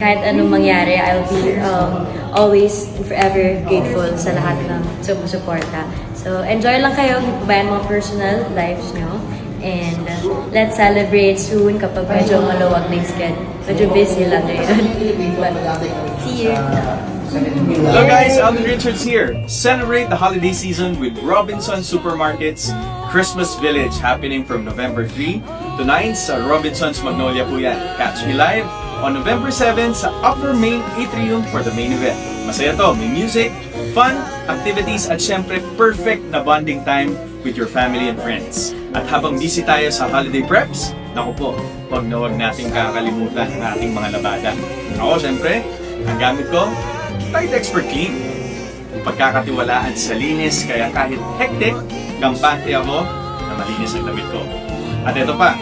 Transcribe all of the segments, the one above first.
Kahit anong mangyari, I'll be always and forever grateful sa lahat ng sumusuporta. So, enjoy lang kayo, hipabayan mga personal lives nyo. And let's celebrate soon kapag medyo maluwag na yung schedule. Medyo busy lang ngayon. But, see you! Hello guys, Alvin Richards here. Celebrate the holiday season with Robinsons Supermarket's Christmas Village happening from November 3 to 9 sa Robinsons Magnolia po yan. Catch me live on November 7 sa Upper Main Atrium for the main event. Masaya to, may music, fun, activities at syempre perfect na bonding time with your family and friends. At habang busy tayo sa holiday preps, naku po, wag na wag nating kakalimutan ang ating mga labada. Ako syempre, ang gamit ko, Tide Expert Clean. Pagkakatiwalaan sa linis, kaya kahit hectic, kampante ako na malinis ang damit ko. At ito pa,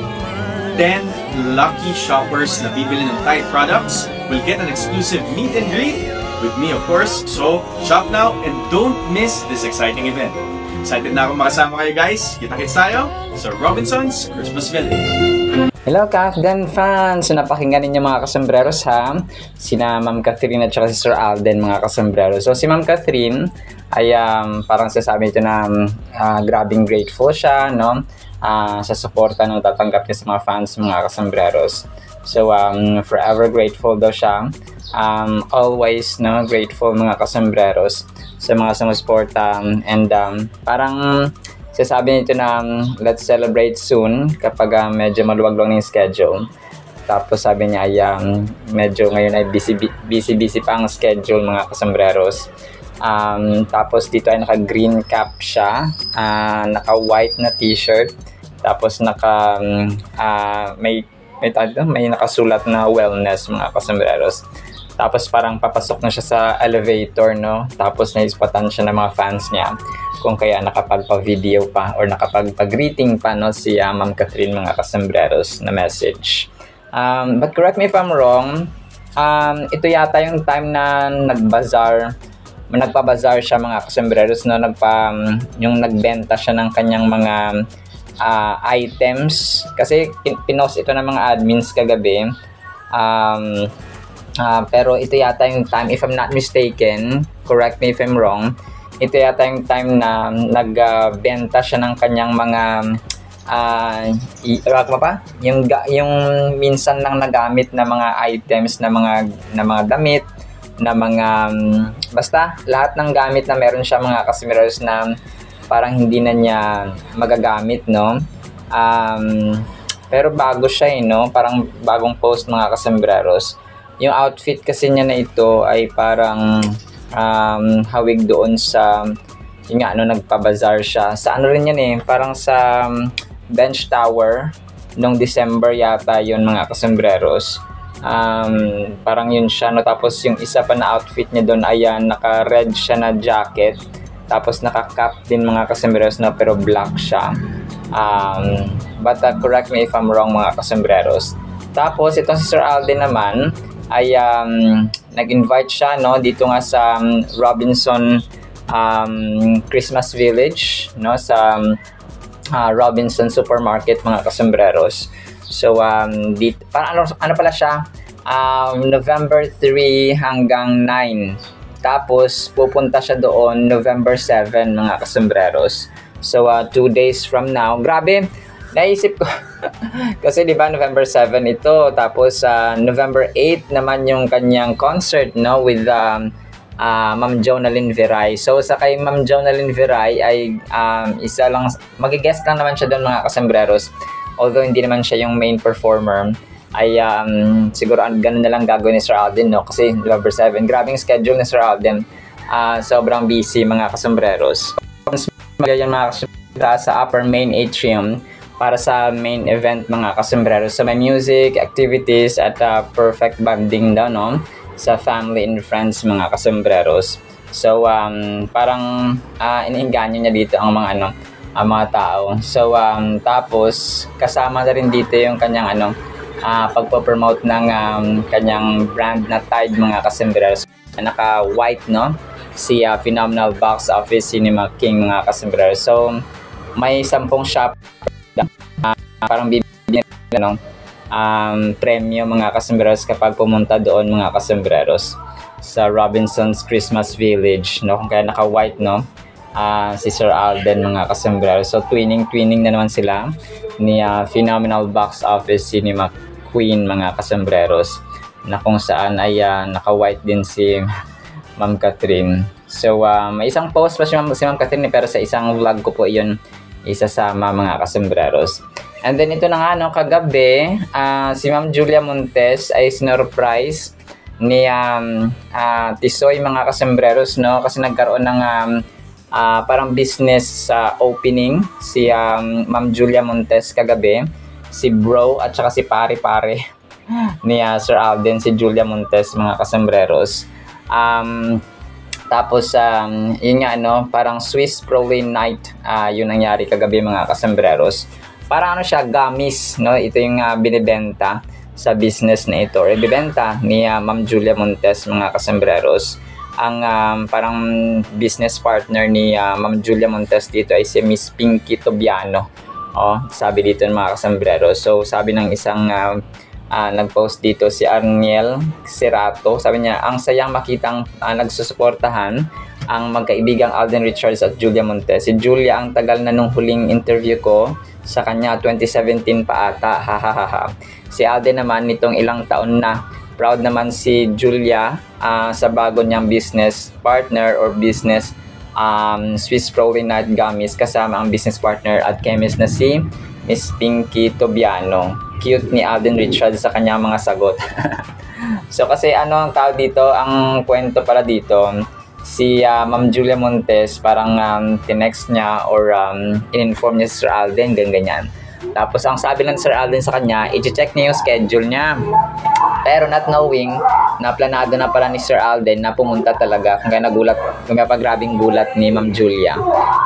10 lucky shoppers na bibili ng Tide products will get an exclusive meet and greet with me of course. So, shop now and don't miss this exciting event. Excited na akong makasama kayo guys. Kita-kits tayo sa Robinsons Christmas Village. Hello Ka-Afghan fans! So napakinggan ninyo mga kasembreros ha, sina Ma'am Catherine at saka si Sir Alden mga kasembreros. So si Ma'am Catherine ay parang sasabi ito na grabing grateful siya no, sa suporta na tatanggap niya sa mga fans mga kasembreros. So forever grateful daw siya, always no, grateful mga kasembreros sa mga sumusuporta and parang sasabi nito na let's celebrate soon kapag medyo maluwag lang yung schedule. Tapos sabi niya ay medyo ngayon ay busy pa ang schedule mga kasembreros. Tapos dito ay naka green cap siya, naka white na t-shirt, tapos naka may nakasulat na wellness mga kasembreros. Tapos parang papasok na siya sa elevator no, tapos naispatan siya ng mga fans niya kung kaya nakapagpa-video pa or nakapagpa-greeting pa no si Ma'am Catherine mga kasembreros na message. But correct me if I'm wrong, ito yata yung time na nagpa-bazaar siya mga kasembreros no, yung nagbenta siya ng kanyang mga items kasi pinost ito ng mga admins kagabi. Pero ito yata yung time, if I'm not mistaken, correct me if I'm wrong, ito yata yung time na nagbenta siya ng kanyang mga yung minsan lang nagamit na mga items na mga damit na mga basta lahat ng gamit na meron siya mga kasembreros na parang hindi na niya magagamit no. Pero bago siya no, parang bagong post mga kasembreros. Yung outfit kasi niya na ito ay parang hawig doon sa yun nga nagpa-bazaar siya sa rin yan parang sa Bench Tower noong December yata yun mga kasembreros. Parang yun siya no, tapos yung isa pa na outfit niya doon ay naka-red siya na jacket, tapos naka-cap din mga kasembreros na pero black siya. But correct me if I'm wrong mga kasembreros. Tapos itong si Sir Alden naman ay nag-invite siya no dito nga sa Robinson Christmas Village no, sa Robinson Supermarket mga kasembreros. So dito parang ano pala siya, November 3 hanggang 9. Tapos pupunta siya doon November 7 mga kasembreros. So 2 days from now. Grabe, naisip ko kasi di ba November 7 ito, tapos November 8 naman yung kanyang concert no with Ma'am Jonalyn Viray. So sa kay Ma'am Jonalyn Viray ay isa lang, magi-guest lang naman siya doon mga kasembreros. Although hindi naman siya yung main performer, ay siguro ganun na lang gagawin ni Sir Alden no, kasi November 7 grabing schedule ni Sir Alden, sobrang busy mga kasembreros. Magayon mga kasembreros sa Upper Main Atrium para sa main event mga kasembreros. So may music, activities at perfect bonding daw no sa family and friends mga kasembreros. So parang iniinganyo niya dito ang mga ang mga tao. So tapos kasama na rin dito yung kanyang pagpo-promote ng kanyang brand na Tide mga kasembreros. Naka white no si Phenomenal Box Office Cinema King mga kasembreros. So may 10 shop parang bibigyan no premyo mga kasembreros kapag pumunta doon mga kasembreros sa Robinson's Christmas Village, no? Kung kaya naka-white, no? Si Sir Alden mga kasembreros. So twinning na naman sila ni Phenomenal Box Office Cinema Queen mga kasembreros, na kung saan ay naka-white din si Ma'am Catherine. So may isang post pa si Ma'am Catherine, pero sa isang vlog ko po iyon isasama mga kasembreros. And then ito na nga, no, kagabi si Ma'am Julia Montes ay sinurprise ni Tisoy mga kasembreros, no, kasi nagkaroon ng parang business opening si Ma'am Julia Montes kagabi, si bro at saka si pare ni Sir Alden, si Julia Montes mga kasembreros. Tapos yun nga, no, parang Swiss Prolin Night yun nangyari kagabi mga kasembreros. Parang ano siya, gamis, no, ito yung binibenta sa business na ito, or ibibenta ni Ma'am Julia Montes mga kasembreros. Ang parang business partner ni Ma'am Julia Montes dito ay si Miss Pinky Tobiano. Sabi dito ng mga kasembreros. So sabi ng isang nag-post dito si Arniel Cerato, sabi niya, ang sayang makitang nagsusuportahan ang magkaibigang Alden Richards at Julia Montes. Si Julia ang tagal na nung huling interview ko sa kanya, 2017 pa ata, hahaha. Si Alden naman nitong ilang taon na. Proud naman si Julia sa bago niyang business partner or business Swiss Prolin Night Gummies, kasama ang business partner at chemist na si Miss Pinky Tobiano. Cute ni Alden Richards sa kanyang mga sagot. So kasi ano ang tawag dito, ang kwento para dito, si Ma'am Julia Montes parang tinext niya or in-inform niya si Sir Alden, ganyan. Tapos ang sabi ng Sir Alden sa kanya, i-check niya yung schedule niya. Pero not knowing na planado na pala ni Sir Alden na pumunta talaga. Kaya grabing gulat ni Ma'am Julia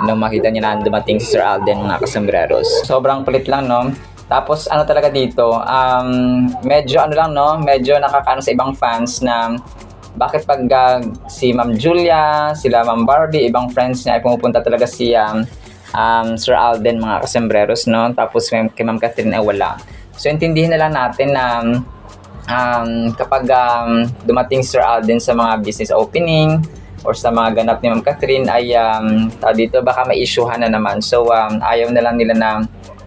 nung makita niya na dumating si Sir Alden mga kasembreros. Sobrang palit lang, no? Tapos ano talaga dito, medyo ano lang, no? Medyo nakakaano sa ibang fans na bakit pag si Ma'am Julia, sila Ma'am Barbie, ibang friends niya ay pumupunta talaga si Sir Alden mga kasembreros, no? Tapos kay Ma'am Catherine ay wala. So intindihin na lang natin na kapag dumating si Sir Alden sa mga business opening or sa mga ganap ni Ma'am Catherine ay dito baka may issuehan na naman. So ayaw na lang nila na,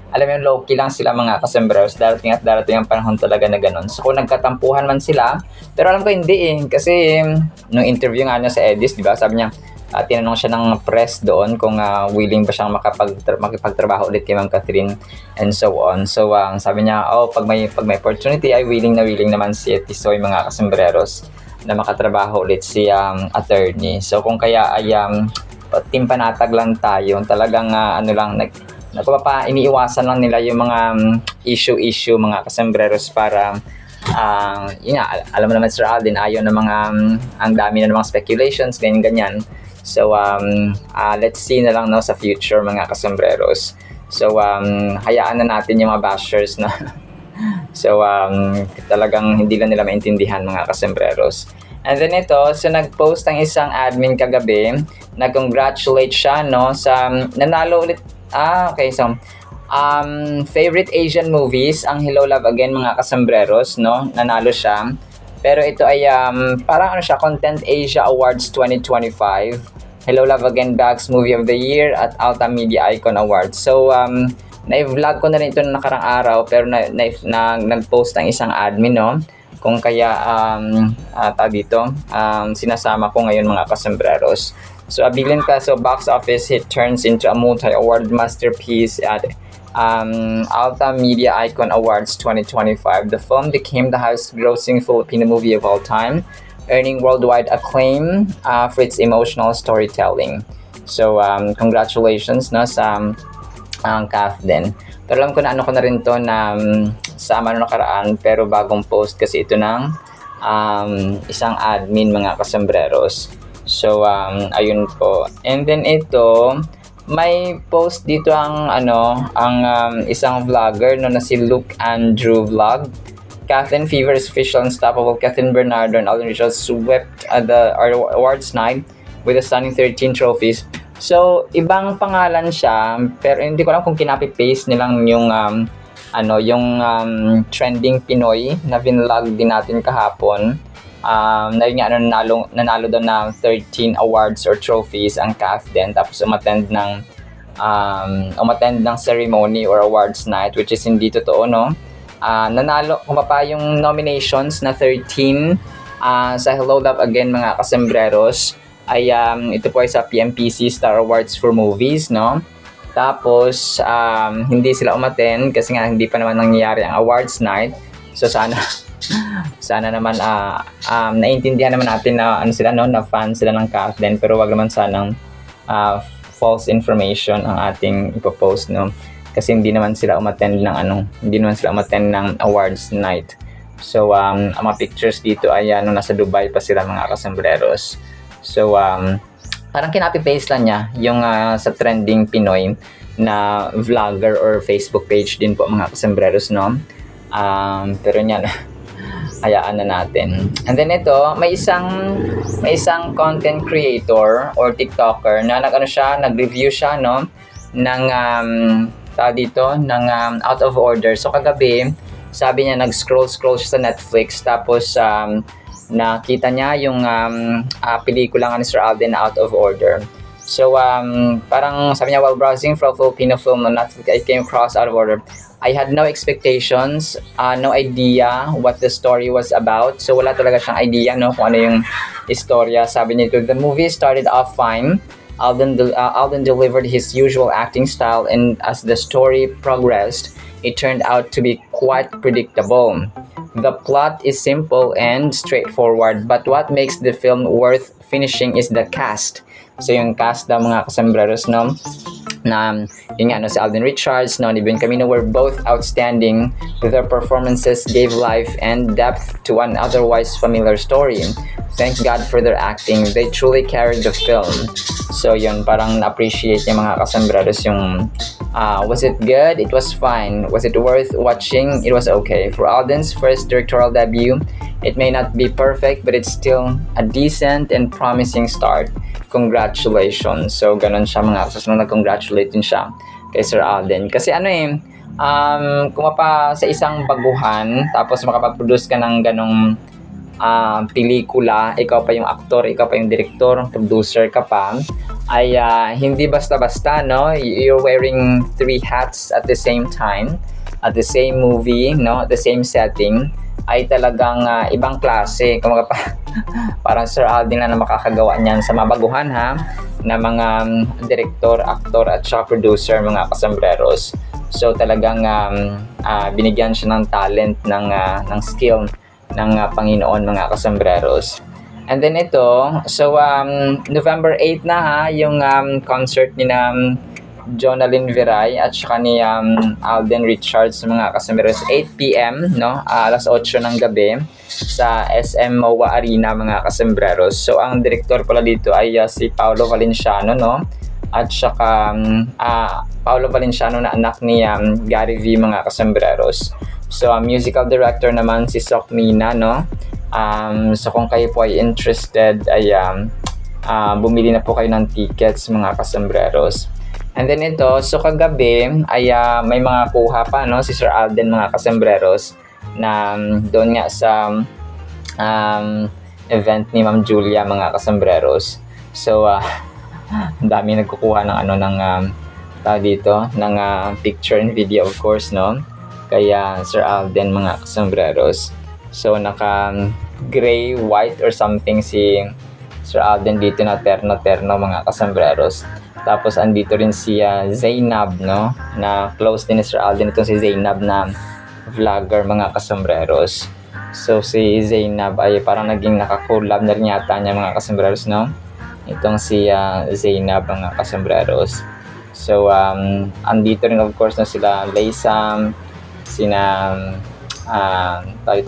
alam mo, low-key lang sila mga kasembreros, darating at darating ang panahon talaga na ganun. So kung nagkatampuhan man sila, pero alam ko hindi kasi nung interview nga niya sa Edis, di ba, sabi niya, tinanong siya ng press doon kung willing ba siyang makipagtrabaho ulit kay Ma'am Catherine and so on. So sabi niya, pag may opportunity ay willing naman si Tisoy mga kasembreros na makatrabaho ulit si attorney. So kung kaya ay team panatag lang tayo, talagang iniiwasan lang nila yung mga issue mga kasembreros para yun nga, alam mo naman Sir Alden, ayaw na ang dami na ng mga speculations, ganyan. So let's see na lang, no, sa future mga kasembreros. So hayaan na natin yung mga bashers na so talagang hindi lang nila maintindihan mga kasembreros. And then ito, so nag-post ang isang admin kagabi, nag-congratulate siya, no, sa nanalo ulit. Okay, so favorite Asian movies, ang Hello Love Again mga kasembreros, no, nanalo siya. Pero ito ay parang ano siya, Content Asia Awards 2025, Hello Love Again Bags Movie of the Year at Alta Media Icon Awards. So na-vlog ko na rin ito na nakarang araw, pero nag-post ang isang admin, no, kung kaya dito sinasama ko ngayon mga kasembreros. So abilin ka, so box office hit turns into a multi-award masterpiece at Alta Media Icon Awards 2025. The film became the highest-grossing Filipino movie of all time, earning worldwide acclaim for its emotional storytelling. So congratulations, no, sa Kath din. Pero alam ko na ano ko na rin to na sa nakaraan, pero bagong post kasi ito ng isang admin mga kasembreros. So ayun po. And then ito, may post dito ang isang vlogger, no, na si Luke Andrew Vlog. Kathleen Fever's official unstoppable Catherine Bernardo and Alden Richards swept at the awards night with a stunning 13 trophies. So ibang pangalan siya, pero hindi ko alam kung kinapi-paste nilang yung yung trending Pinoy na vinlog din natin kahapon. Na yun nga, nanalo daw ng 13 awards or trophies ang cast din, tapos umattend ng ceremony or awards night, which is hindi totoo, no? Nanalo, kumapa yung nominations na 13 sa Hello Love Again mga kasembreros ay ito po ay sa PMPC Star Awards for Movies, no? Tapos hindi sila umattend kasi nga hindi pa naman nangyayari ang awards night. So sana naman naiintindihan naman natin na ano sila, no, na fan sila ng cast din, pero wag naman sanang false information ang ating ipopost, no, kasi hindi naman sila umattend ng awards night. So ang mga pictures dito ay nung nasa Dubai pa sila mga kasembreros. So parang kinopy-paste lang niya yung sa trending Pinoy na vlogger or Facebook page din po mga kasembreros, no. Pero yan, hayaan na natin. And then ito, may isang content creator or TikToker na nag-review siya, no, ng Out of Order. So kagabi, sabi niya nag-scroll siya sa Netflix, tapos nakita niya yung pelikula nga ni Sir Alden na Out of Order. So parang sabi niya, while browsing for a Filipino film on Netflix, I came across Out of Order. I had no expectations, no idea what the story was about. So wala talaga siyang idea, no, kung ano yung istorya. Sabi niya, the movie started off fine. Alden delivered his usual acting style, and as the story progressed, it turned out to be quite predictable. The plot is simple and straightforward, but what makes the film worth finishing is the cast. So yung cast daw mga kasembreros, no, na yun nga, no, si Alden Richards, no, ni Ben Camino were both outstanding. Their performances gave life and depth to an otherwise familiar story. Thank God for their acting. They truly carried the film. So yun, parang na-appreciate niya mga kasembreros yung was it good? It was fine. Was it worth watching? It was okay. For Alden's first directorial debut, it may not be perfect, but it's still a decent and promising start. Congratulations. So ganun siya mga kasembreros, nag-congratulate din siya kay Sir Alden. Kasi kumapa sa isang baguhan, tapos makapag-produce ka ng ganong pelikula, ikaw pa yung aktor, ikaw pa yung director, producer ka pa, ay hindi basta-basta, no? You're wearing 3 hats at the same time, at the same movie, no? The same setting, ay talagang ibang klase. Parang Sir Alden na makakagawa niyan sa mga baguhan, ha, na mga director, aktor at saka producer mga kasembreros. So talagang binigyan siya ng talent, ng skill ng Panginoon mga kasembreros. And then ito, so November 8 na, ha, yung concert ni Jonalyn Viray at saka ni Alden Richards mga kasembreros, 8 p.m, no, alas 8 ng gabi sa SM MOA Arena mga kasembreros. So ang director pala dito ay si Paolo Valenciano, no, at saka Paolo Valenciano na anak ni Gary V mga kasembreros. So musical director naman si Sok Mina, no. So kung kayo po ay interested ay bumili na po kayo ng tickets mga kasembreros. And then ito, so kagabi ay may mga kuha pa, no, si Sir Alden mga kasembreros na doon nga sa event ni Ma'am Julia mga kasembreros. So ang dami nagkukuha ng picture and video, of course, no, kaya Sir Alden mga kasembreros. So naka gray, white or something si Sir Alden dito na terno mga kasembreros. Tapos andito rin si Zainab, no, na close din ni Sir Alden, itong si Zainab na vlogger mga kasembreros. So si Zainab ay parang naging naka-collab na rin yata niya mga kasembreros, no, itong si Zainab mga kasembreros. So andito rin of course na sila Laysam, sina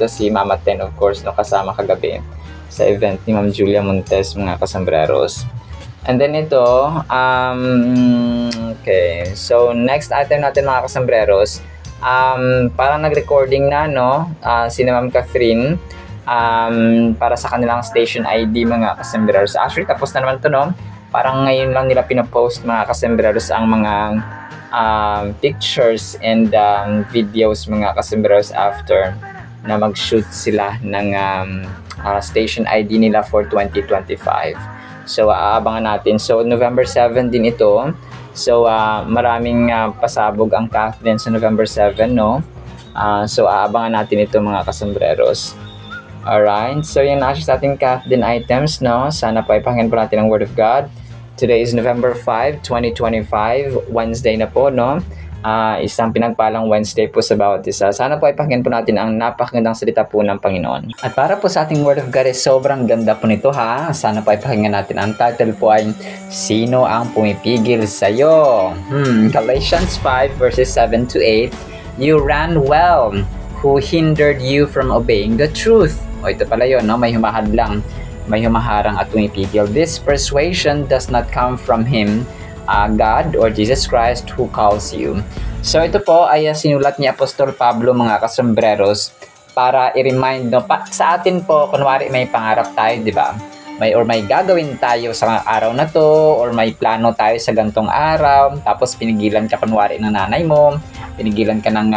si Mama Ten, of course, no, kasama kagabi sa event ni Ma'am Julia Montes mga kasembreros. And then ito, okay, so next item natin mga kasembreros, parang nag-recording na, no, si Ma'am Catherine para sa kanilang station ID mga kasembreros. Actually tapos na naman to, no, parang ngayon lang nila pinopost mga kasembreros ang mga pictures and videos mga kasembreros after na mag-shoot sila ng station ID nila for 2025. So aabangan natin. So November 7 din ito. So maraming pasabog ang CAF din sa November 7, no? So aabangan natin ito mga kasembreros. Alright, so yan na sa ating CAF din items, no? Sana po ipakinggan po natin ang Word of God. Today is November 5, 2025, Wednesday na po, no? Isang pinagpalang Wednesday po sa bawat isa. Sana po ipakinggan po natin ang napakagandang salita po ng Panginoon. At para po sa ating Word of God, sobrang ganda po nito, ha? Sana po ipakinggan natin. Ang title po ay, Sino ang pumipigil sa'yo? Galatians 5 verses 7 to 8, You ran well. Who hindered you from obeying the truth? O ito pala yun, no? May humahadlang, may humaharang at pumipigil. This persuasion does not come from Him, God or Jesus Christ who calls you. So ito po ay sinulat ni Apostol Pablo mga kasembreros para i-remind, no, sa atin po, kunwari may pangarap tayo, di ba? May gagawin tayo sa araw na to, or may plano tayo sa gantong araw, tapos pinigilan ka kunwari ng nanay mo, pinigilan ka ng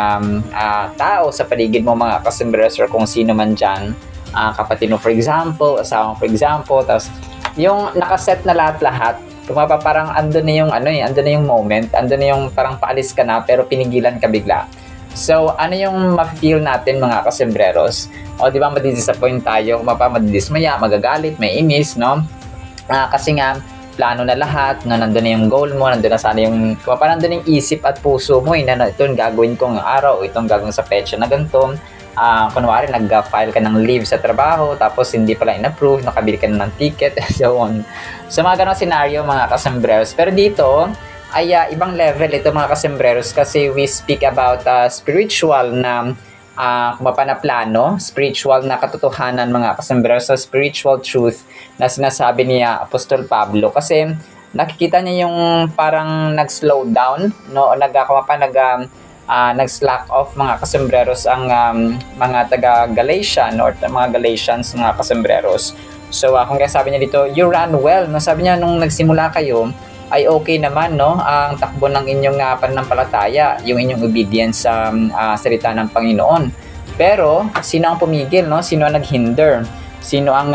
tao sa paligid mo mga kasembreros or kung sino man dyan, kapatid mo for example, asawa mo for example, tapos yung nakaset na lahat-lahat, parang andun na yung andun na yung moment, andun na yung parang paalis ka na pero pinigilan ka bigla. So, ano yung ma-feel natin mga kasembreros? O, di ba, madidisappoint tayo, madidismaya, magagalit, may inis, no? Kasi nga, plano na lahat, no? Nandun na yung goal mo, nandun na sana yung, parang nandun yung isip at puso mo, na ito yung gagawin kong araw, itong gagawin sa petsa na ganito. Kunwari, nag-file ka ng leave sa trabaho, tapos hindi pala in-approve, nakabili ka na ng ticket, so on. So, mga ganong scenario, mga kasembreros. Pero dito, ay ibang level ito mga kasembreros kasi we speak about spiritual na na plano, spiritual na katotohanan mga kasembreros, sa spiritual truth na sinasabi niya Apostol Pablo kasi nakikita niya yung parang nag-slow down, no, nag-slack off mga kasembreros ang mga taga Galatian or mga Galatians mga kasembreros. So kung kaya sabi niya dito, you ran well, no, sabi niya nung nagsimula kayo ay okay naman, no, ang takbo ng inyong pananampalataya, yung inyong obedience sa salita ng Panginoon. Pero sino ang pumigil, no? Sino ang naghinder? Sino ang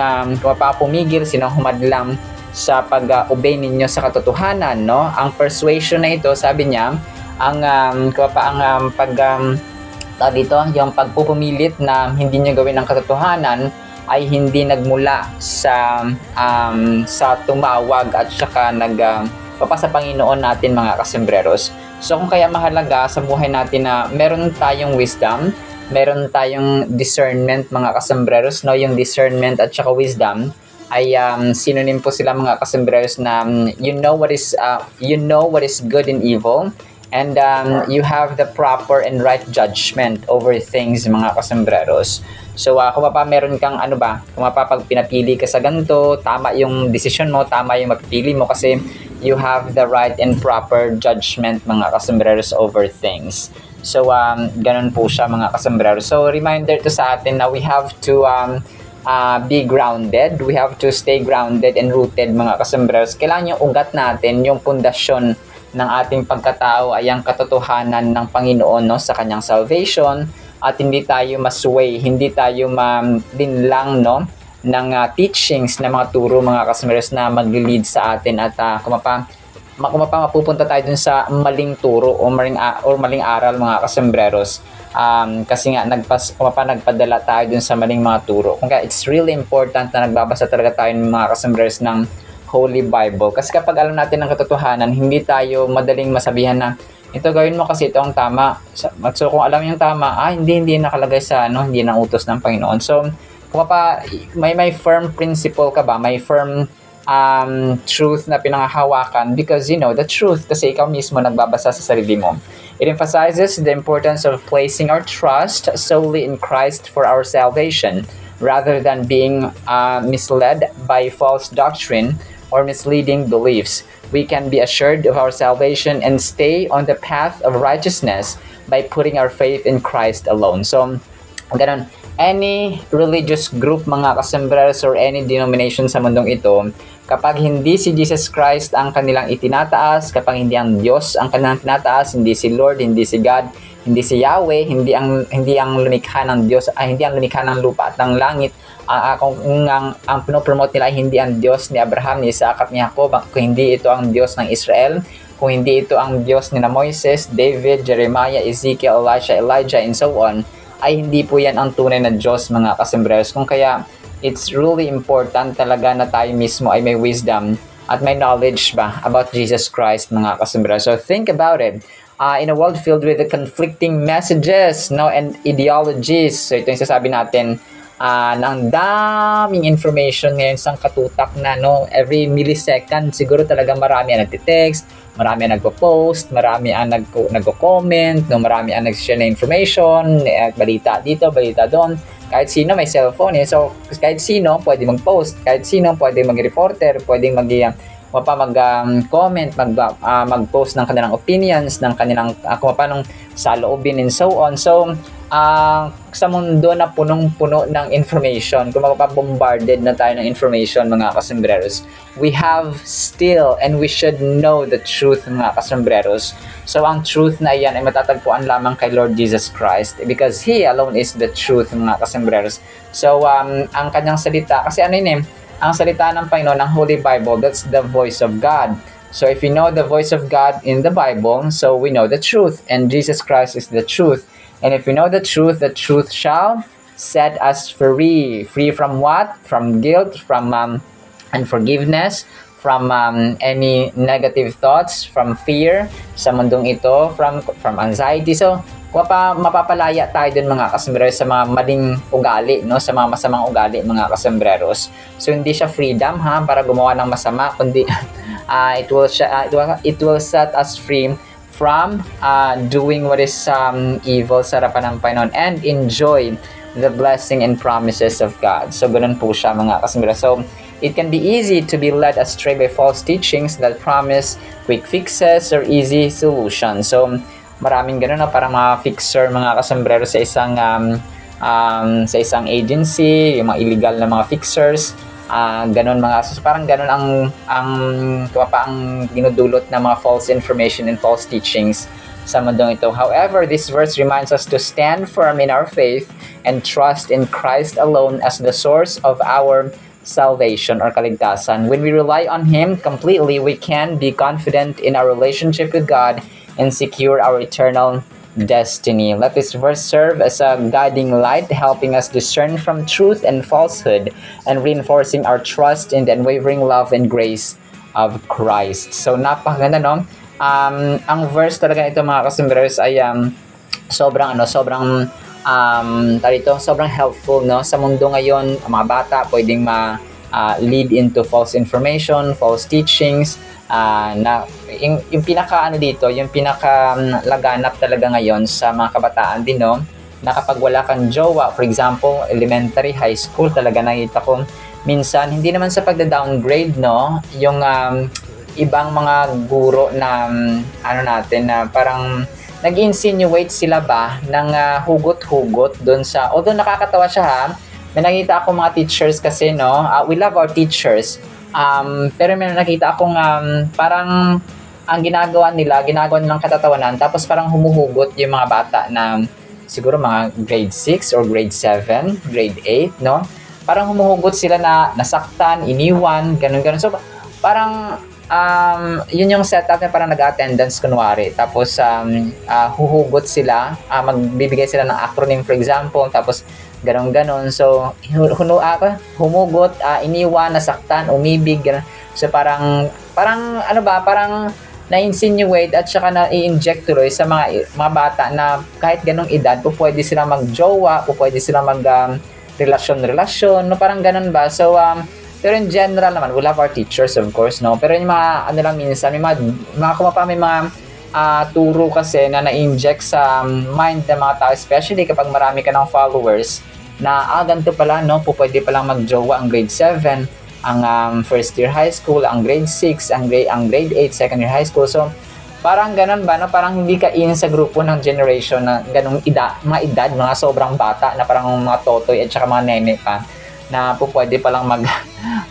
pumigil? Sino ang humadlang sa pag-obey ninyo sa katotohanan, no? Ang persuasion na ito, sabi niya, yung pagpupumilit na hindi niyo gawin ang katotohanan ay hindi nagmula sa tumawag at saka sa Panginoon natin mga kasembreros. So kung kaya mahalaga sa buhay natin na meron tayong wisdom, meron tayong discernment mga kasembreros, no? Yung discernment at saka wisdom ay synonym po sila mga kasembreros na you know what is good and evil, and you have the proper and right judgment over things mga kasembreros. So kung meron kang kung pag pinapili ka sa ganito, tama yung decision mo, tama yung mapipili mo kasi you have the right and proper judgment mga kasembreros over things. So ganun po siya mga kasembreros. So reminder to sa atin na we have to be grounded. We have to stay grounded and rooted mga kasembreros. Kailangan yung ugat natin, yung pundasyon ng ating pagkatao ay ang katotohanan ng Panginoon, no, sa kanyang salvation, at hindi tayo masway, hindi tayo malinlang, no, ng teachings na mga turo mga kasembreros na mag-lead sa atin at mapupunta tayo dun sa maling turo o maling aral mga kasembreros. Kasi nga nagpadala tayo dun sa maling mga turo. Kaya it's really important na nagbabasa talaga tayo ng mga kasembreros ng Holy Bible. Kasi kapag alam natin ang katotohanan, hindi tayo madaling masabihan na ito gawin mo kasi ito ang tama. So kung alam yung tama, hindi nakalagay sa hindi na utos ng Panginoon. So kung may firm principle ka ba, may firm truth na pinangahawakan because you know the truth kasi ikaw mismo nagbabasa sa sarili mo. It emphasizes the importance of placing our trust solely in Christ for our salvation rather than being misled by false doctrine or misleading beliefs. We can be assured of our salvation and stay on the path of righteousness by putting our faith in Christ alone. So, ganun. any religious group mga kasembreros or any denomination sa mundong ito, kapag hindi si Jesus Christ ang kanilang itinataas, kapag hindi ang Diyos ang kanilang tinataas, hindi si Lord, hindi si God, hindi si Yahweh, hindi ang lumikha ng Diyos, hindi ang lumikha ng lupa at ng langit, kung ang pinopromote nila ay hindi ang Diyos ni Abraham, ni Isaac at ni Jacob, kung hindi ito ang Diyos ng Israel, kung hindi ito ang Diyos ni Moises, David, Jeremiah, Ezekiel, Elisha, Elijah, and so on, ay hindi po yan ang tunay na Diyos mga kasembreros. Kung kaya it's really important talaga na tayo mismo ay may wisdom at may knowledge ba about Jesus Christ mga kasembreros. So think about it. In a world filled with the conflicting messages, no, and ideologies, so ito yung sasabi natin, na ang daming information ngayon sa katutak na, no, every millisecond siguro talaga marami ang nagte-text, marami ang nagpo-post, marami ang nagko-comment, no, marami ang nag-share na information, balita dito, balita doon. Kahit sino may cellphone eh. So kahit sino pwede mag-post, kahit sino pwede mag-reporter, pwedeng mag-comment, mag-post ng kanilang opinions, ng kanilang kung paano saloobin and so on. So sa mundo na punong-puno ng information, kung mapabombarded na tayo ng information mga kasembreros, we have still and we should know the truth mga kasembreros. So ang truth na iyan ay matatagpuan lamang kay Lord Jesus Christ because He alone is the truth mga kasembreros. So ang kanyang salita, kasi ano yun ang salita ng Panginoon, ang Holy Bible, that's the voice of God. So if we know the voice of God in the Bible, so we know the truth, and Jesus Christ is the truth. And if we know the truth shall set us free. Free from what? From guilt, from unforgiveness, from any negative thoughts, from fear sa mundong ito, from anxiety. So, mapapalaya tayo dun mga kasembreros sa mga maling ugali, no? Sa mga masamang ugali mga kasembreros. So, hindi siya freedom para gumawa ng masama, kundi it will set us free from doing what is evil sa harapan ng Panginoon and enjoy the blessing and promises of God. So, ganun po siya mga kasembreros. So, it can be easy to be led astray by false teachings that promise quick fixes or easy solutions. So, maraming ganun na parang mga fixer mga kasembreros sa isang agency, yung mga illegal na mga fixers. Ganun so parang ganun ang dinudulot na mga false information and false teachings sa mundong ito. However, this verse reminds us to stand firm in our faith and trust in Christ alone as the source of our salvation or kaligtasan. When we rely on Him completely, we can be confident in our relationship with God and secure our eternal destiny. Let this verse serve as a guiding light, helping us discern from truth and falsehood and reinforcing our trust in the unwavering love and grace of Christ. So napakaganda, no? Ang verse talaga ito mga kasembreros ay sobrang helpful, no? Sa mundo ngayon, mga bata pwedeng lead into false information, false teachings, na yung pinaka laganap talaga ngayon sa mga kabataan din, no, na kapag wala kang jowa, for example, elementary, high school, talaga nakita ko minsan hindi naman sa pagda-downgrade, no, yung ibang mga guro na na parang nag-insinuate sila ba ng hugot-hugot doon sa, although nakakatawa siya may nakita ako mga teachers kasi, no, we love our teachers. Pero may nakita akong parang ang ginagawa nilang katatawanan, tapos parang humuhugot yung mga bata na siguro mga grade 6 or grade 7, grade 8, no? Parang humuhugot sila na nasaktan, iniwan, ganun. So parang yun yung setup na parang nag-attendance kunwari, tapos huhugot sila, magbibigay sila ng acronym for example, tapos ganon. So humugot, iniwan, nasaktan, umibig, ganon. So parang na-insinuate at saka na-i-inject tuloy sa mga bata na kahit ganong edad pwede sila magjowa, pwede sila mag relasyon, no, parang ganon ba. So pero in general naman, we love our teachers of course, no, pero yung mga minsan may mga turo kasi na na-inject sa mind ng mga tao, especially kapag marami ka ng followers, na ganito pala, no, pwede palang magjowa ang grade 7, ang first year high school, ang grade 6, ang grade 8, second year high school. So parang ganun ba, no? Parang hindi ka in sa grupo ng generation na ganung mga edad, mga sobrang bata na parang mga totoy at saka mga nene pa na po pwede palang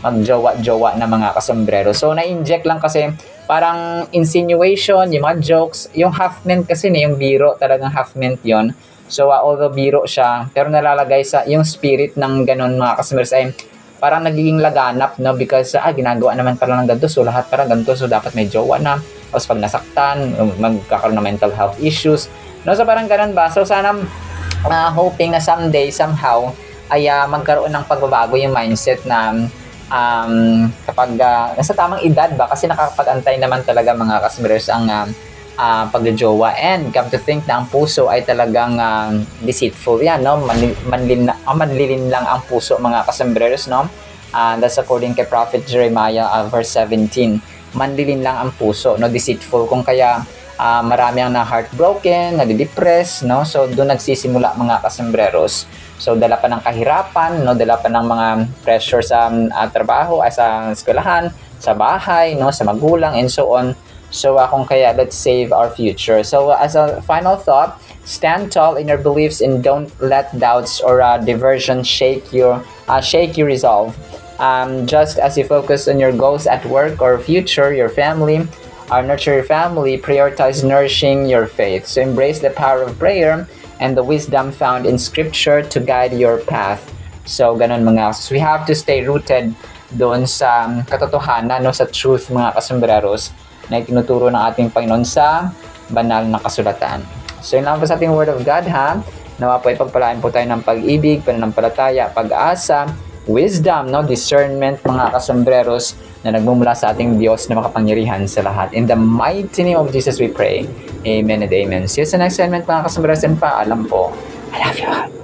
magjowa-jowa na mga kasombrero. So, na-inject lang kasi parang insinuation, yung mga jokes, yung half-meant kasi na yung biro, talagang half-meant yon. So, although biro siya, pero nalalagay sa yung spirit ng ganun mga kasombrero ay parang nagiging laganap, no? Because, ginagawa naman pala ng ganito, so lahat parang ganito, so dapat may jowa na. Tapos pag nasaktan, magkakaroon ng mental health issues. No? So, parang ganun ba? So, sana hoping na someday, somehow, ay magkaroon ng pagbabago yung mindset na kapag nasa tamang edad ba, kasi nakakapag-antay naman talaga mga kasmirers ang pagjojowa, and come to think na ang puso ay talagang deceitful yan, no? Manlilin lang ang puso mga kasmirers, no? That's according kay Prophet Jeremiah verse 17. Manlilin lang ang puso, no? Deceitful, kung kaya marami ang na-heartbroken, nadidepress, no? So, doon nagsisimula mga kasembreros. So, dala pa ng kahirapan, no? Dala pa ng mga pressure sa trabaho, sa eskwelahan, sa bahay, no? Sa magulang, and so on. So, kung kaya, let's save our future. So, as a final thought, stand tall in your beliefs and don't let doubts or diversion shake your resolve. Just as you focus on your goals at work or future, your family, nurture your family, prioritize nourishing your faith. So embrace the power of prayer and the wisdom found in Scripture to guide your path. So ganun mga, so we have to stay rooted doon sa katotohanan, no, sa truth mga kasembreros na itinuturo ng ating Panginoon sa banal na kasulatan. So yun lang po sa ating Word of God, ha. Nawa po ipagpalain po tayo ng pag-ibig, pananampalataya, pag-asa, wisdom, no, discernment mga kasembreros na nagmumula sa ating Diyos na makapangyarihan sa lahat. In the mighty name of Jesus we pray. Amen and amen. See you sa next segment mga kasembreros, and paalam po. I love you all.